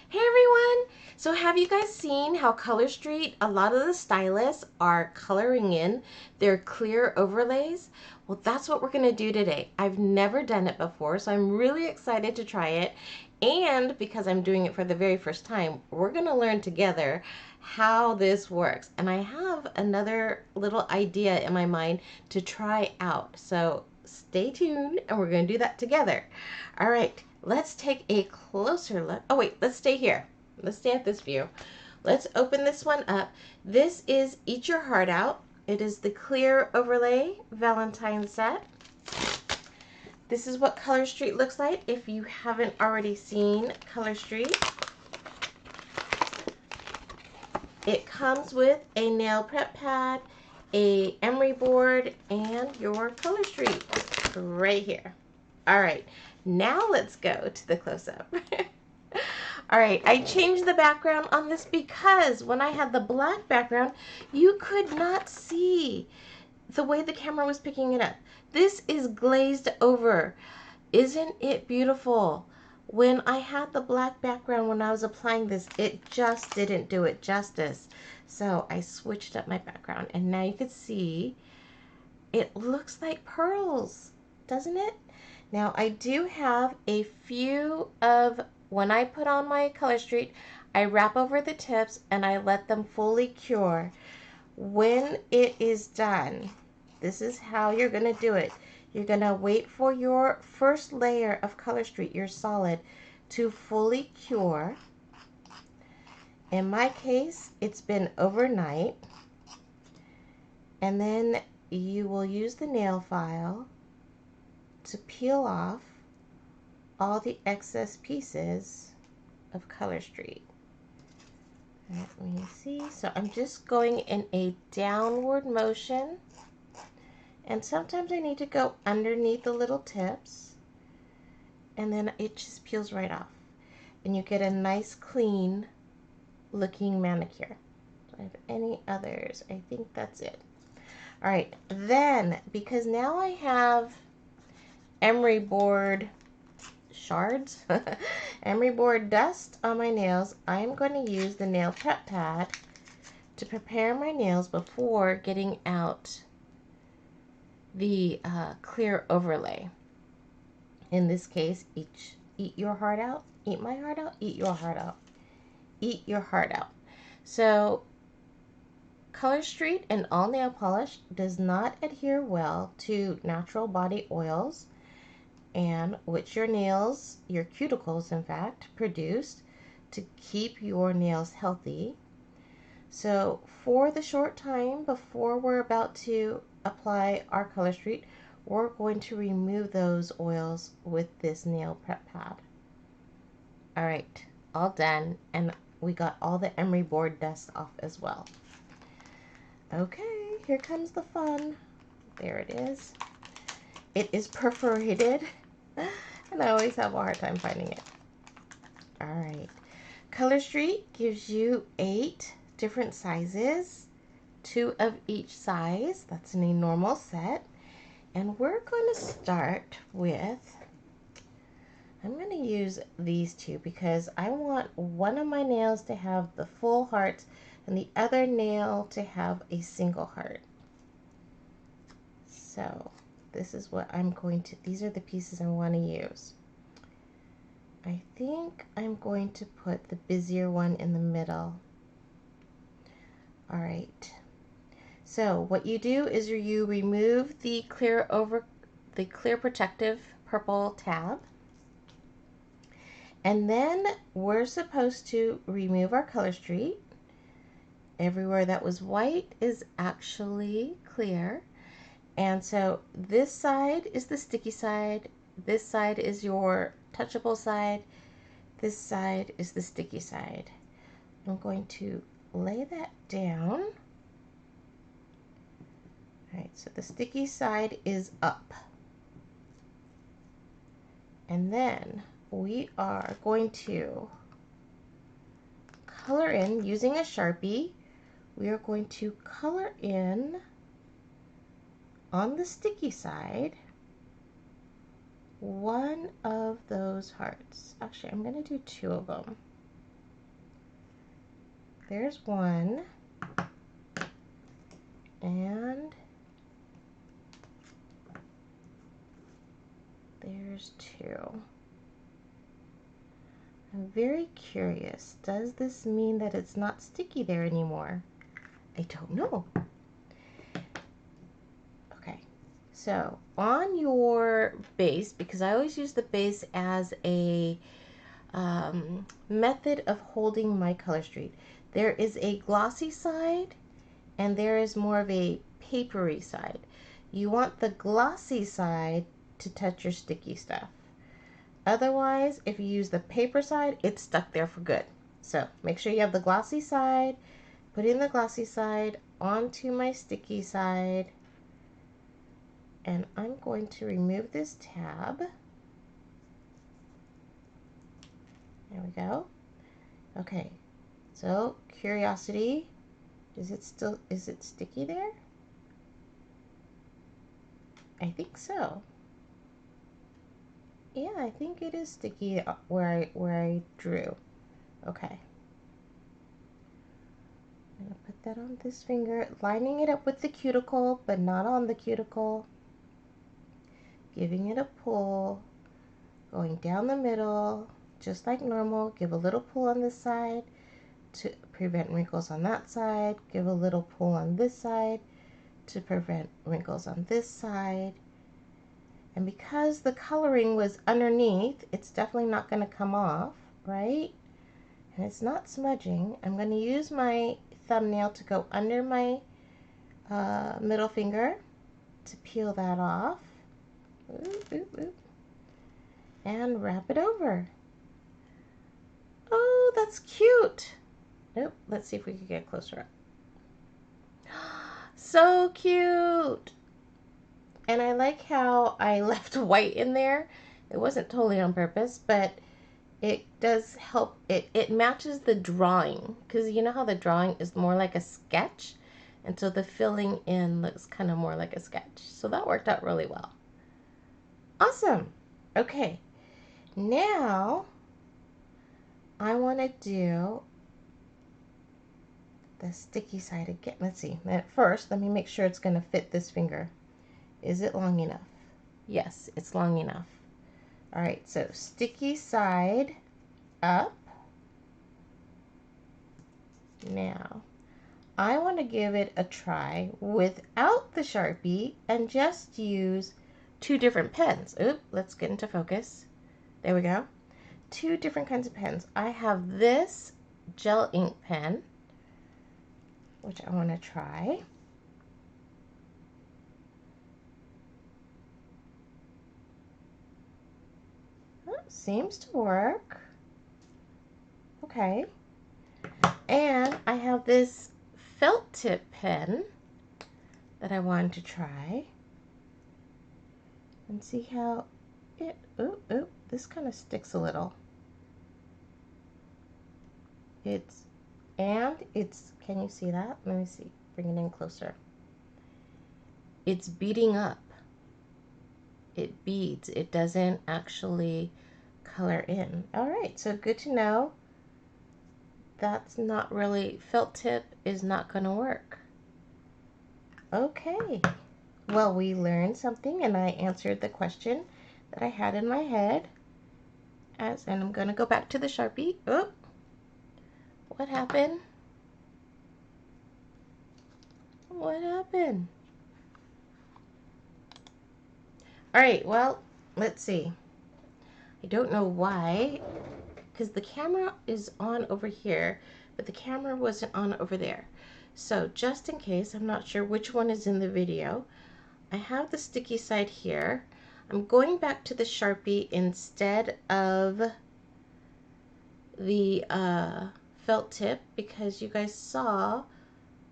Hey everyone! So have you guys seen how Color Street, a lot of the stylists are coloring in their clear overlays? Well, that's what we're going to do today. I've never done it before, so I'm really excited to try it. And because I'm doing it for the very first time, we're going to learn together how this works. And I have another little idea in my mind to try out. So stay tuned and we're going to do that together. All right, let's take a closer look. Oh wait, let's stay here. Let's stay at this view. Let's open this one up. This is Eat Your Heart Out. It is the clear overlay Valentine set. This is what Color Street looks like if you haven't already seen Color Street. It comes with a nail prep pad, a emery board, and your Color Street right here. All right, now let's go to the close-up. All right, I changed the background on this because when I had the black background, you could not see the way the camera was picking it up. This is glazed over. Isn't it beautiful? When I had the black background when I was applying this, it just didn't do it justice. So I switched up my background and now you can see it looks like pearls, doesn't it? Now I do have a few of, when I put on my Color Street, I wrap over the tips and I let them fully cure. When it is done, this is how you're going to do it. You're going to wait for your first layer of Color Street, your solid, to fully cure. In my case, it's been overnight. And then you will use the nail file to peel off all the excess pieces of Color Street. Let me see. So I'm just going in a downward motion. And sometimes I need to go underneath the little tips. And then it just peels right off. And you get a nice clean looking manicure. Do I have any others? I think that's it. All right. Then, because now I have emery board shards, emery board dust on my nails, I'm going to use the nail prep pad to prepare my nails before getting out the clear overlay. In this case, eat your heart out, eat my heart out, eat your heart out, eat your heart out. So Color Street and all nail polish does not adhere well to natural body oils, and which your nails, your cuticles in fact, produce to keep your nails healthy. So for the short time before we're about to apply our Color Street, we're going to remove those oils with this nail prep pad. All right, all done, and we got all the emery board dust off as well. Okay, here comes the fun. There it is. It is perforated, and I always have a hard time finding it. All right, Color Street gives you 8 different sizes, 2 of each size. That's in a normal set. And we're going to start with, I'm going to use these 2 because I want one of my nails to have the full heart and the other nail to have a single heart. So this is what I'm going to, these are the pieces I want to use. I think I'm going to put the busier one in the middle. All right. So what you do is you remove the clear protective purple tab. And then we're supposed to remove our Color Street. Everywhere that was white is actually clear. And so this side is the sticky side. This side is your touchable side. This side is the sticky side. I'm going to lay that down. All right, so the sticky side is up. And then we are going to color in using a Sharpie. We are going to color in on the sticky side one of those hearts. Actually, I'm going to do 2 of them. there's one. And there's two. I'm very curious. Does this mean that it's not sticky there anymore? I don't know. Okay, so on your base, because I always use the base as a method of holding my color street, there is a glossy side and there is more of a papery side. You want the glossy side to touch your sticky stuff. Otherwise, if you use the paper side, it's stuck there for good. So make sure you have the glossy side. Putting the glossy side onto my sticky side. And I'm going to remove this tab. There we go. Okay, so curiosity, is it sticky there? I think so. Yeah, I think it is sticky where I drew. Okay. I'm gonna put that on this finger, lining it up with the cuticle, but not on the cuticle. Giving it a pull, going down the middle, just like normal. Give a little pull on this side to prevent wrinkles on that side. Give a little pull on this side to prevent wrinkles on this side. And because the coloring was underneath, it's definitely not going to come off, right? And it's not smudging. I'm going to use my thumbnail to go under my middle finger to peel that off. Oop, oop, oop. And wrap it over. Oh, that's cute. Nope, let's see if we can get closer up. So cute. And I like how I left white in there. It wasn't totally on purpose, but it does help. It matches the drawing, because you know how the drawing is more like a sketch, and so the filling in looks kind of more like a sketch. So that worked out really well. Awesome. Okay, now I want to do the sticky side again. Let's see. First, let me make sure it's going to fit this finger. Is it long enough? Yes, it's long enough. All right, so sticky side up. Now, I want to give it a try without the Sharpie and just use two different pens. Oop, let's get into focus. There we go. Two different kinds of pens. I have this gel ink pen, which I want to try. Seems to work. Okay. And I have this felt tip pen that I wanted to try. And see how it, this kind of sticks a little. Can you see that? Let me see, bring it in closer. It's beading up. It beads. It doesn't actually color in. All right, so good to know. That's not really, felt tip is not going to work. Okay, well, we learned something and I answered the question that I had in my head. And I'm going to go back to the Sharpie. Oh, what happened? What happened? All right, well, let's see. I don't know why, because the camera is on over here, but the camera wasn't on over there. So just in case, I'm not sure which one is in the video, I have the sticky side here. I'm going back to the Sharpie instead of the felt tip, because you guys saw,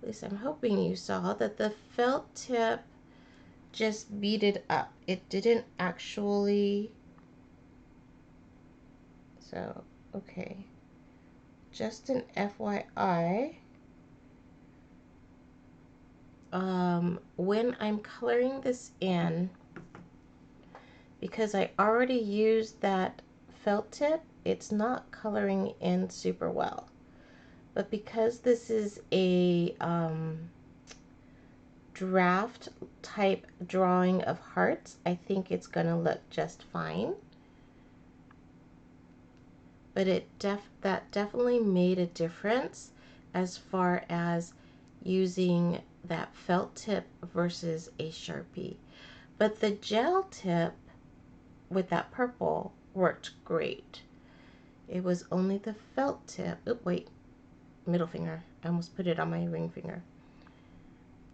at least I'm hoping you saw, that the felt tip just beaded up. It didn't actually, so okay, just an FYI, when I'm coloring this in, because I already used that felt tip, it's not coloring in super well. but because this is a draft type drawing of hearts, I think it's going to look just fine. But that definitely made a difference as far as using that felt tip versus a Sharpie. But the gel tip with that purple worked great. It was only the felt tip. Oh, wait, middle finger. I almost put it on my ring finger.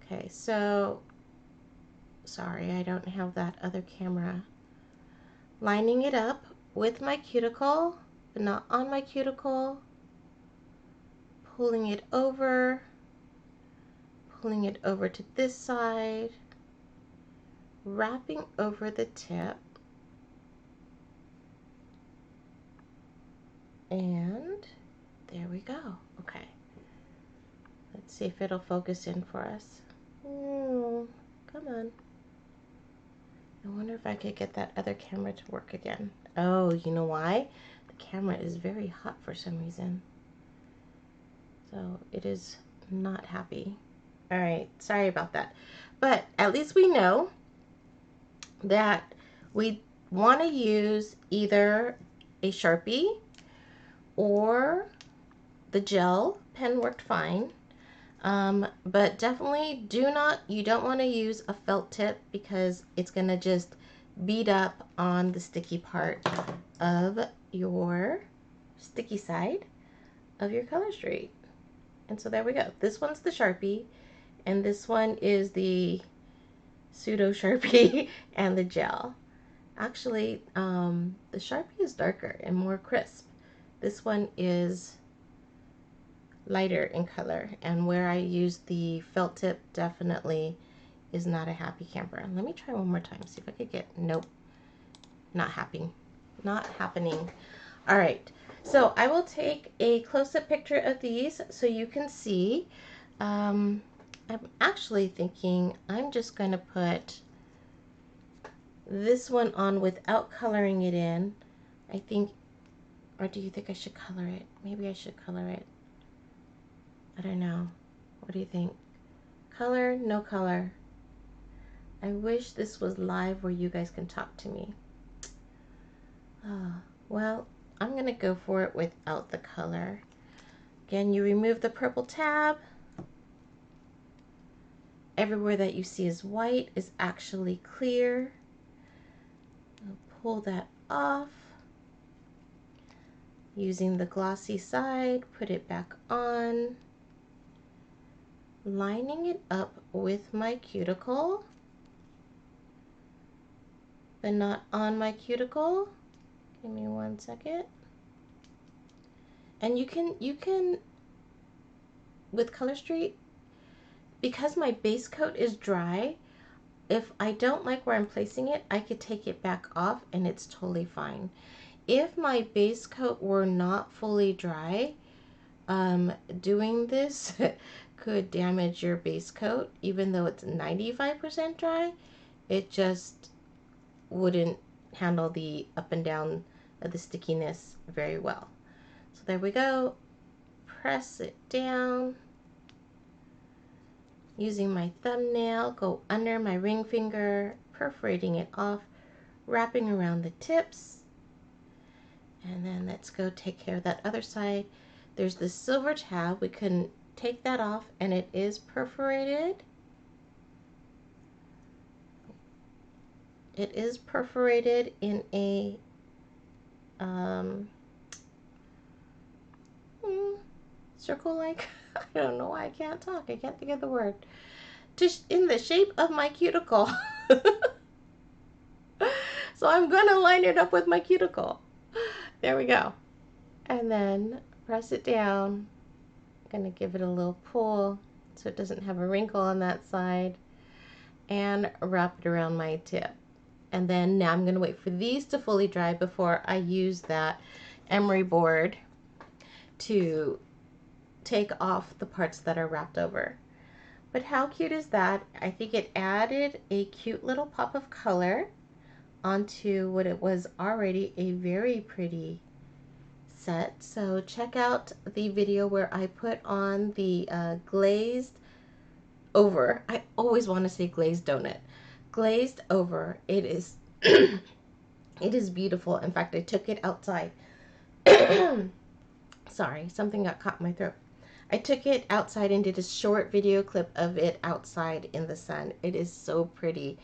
Okay, so sorry, I don't have that other camera. Lining it up with my cuticle, but not on my cuticle. Pulling it over to this side, wrapping over the tip, and there we go. Okay, let's see if it'll focus in for us. Come on. I wonder if I could get that other camera to work again. Oh, you know why? The camera is very hot for some reason. So it is not happy. All right, sorry about that. But at least we know that we want to use either a Sharpie or the gel pen worked fine. But definitely you don't want to use a felt tip because it's going to just beat up on the sticky part of your sticky side of your color street. And so there we go. This one's the Sharpie, and this one is the pseudo Sharpie and the gel. Actually, the Sharpie is darker and more crisp. This one is lighter in color, and where I use the felt tip definitely is not a happy camper. Let me try one more time, see if I could get, nope, not happening. All right, so I will take a close-up picture of these so you can see. I'm actually thinking I'm just going to put this one on without coloring it in. I think, or do you think I should color it? Maybe I should color it. I don't know. What do you think? Color, no color? I wish this was live where you guys can talk to me. Well, I'm going to go for it without the color. Again, you remove the purple tab. Everywhere that you see is white is actually clear. I'll pull that off. Using the glossy side, put it back on. Lining it up with my cuticle, but not on my cuticle. Give me 1 second. And you can with Color Street, because my base coat is dry, if I don't like where I'm placing it, I could take it back off and it's totally fine. If my base coat were not fully dry, doing this could damage your base coat. Even though it's 95% dry, it just wouldn't handle the up and down of the stickiness very well. So there we go. Press it down. Using my thumbnail, go under my ring finger, perforating it off, wrapping around the tips. And then let's go take care of that other side. There's the silver tab. We can take that off, and it is perforated. It is perforated in a circle-like. I don't know why I can't talk. I can't think of the word. Just in the shape of my cuticle. So I'm going to line it up with my cuticle. There we go. And then press it down. I'm going to give it a little pull so it doesn't have a wrinkle on that side, and wrap it around my tip. And then now I'm going to wait for these to fully dry before I use that emery board to take off the parts that are wrapped over. But how cute is that? I think it added a cute little pop of color onto what it was already a very pretty set. So check out the video where I put on the glazed over. I always want to say glazed donut. Glazed over. It is it is beautiful. In fact, I took it outside. Sorry, something got caught in my throat. I took it outside and did a short video clip of it outside in the sun. It is so pretty.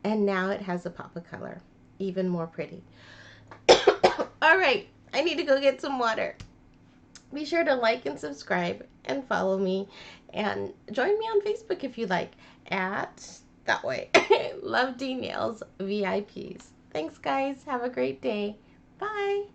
And now it has a pop of color. Even more pretty. All right, I need to go get some water. Be sure to like and subscribe and follow me. And join me on Facebook if you like. At that way. Love D Nails VIPs. Thanks, guys. Have a great day. Bye.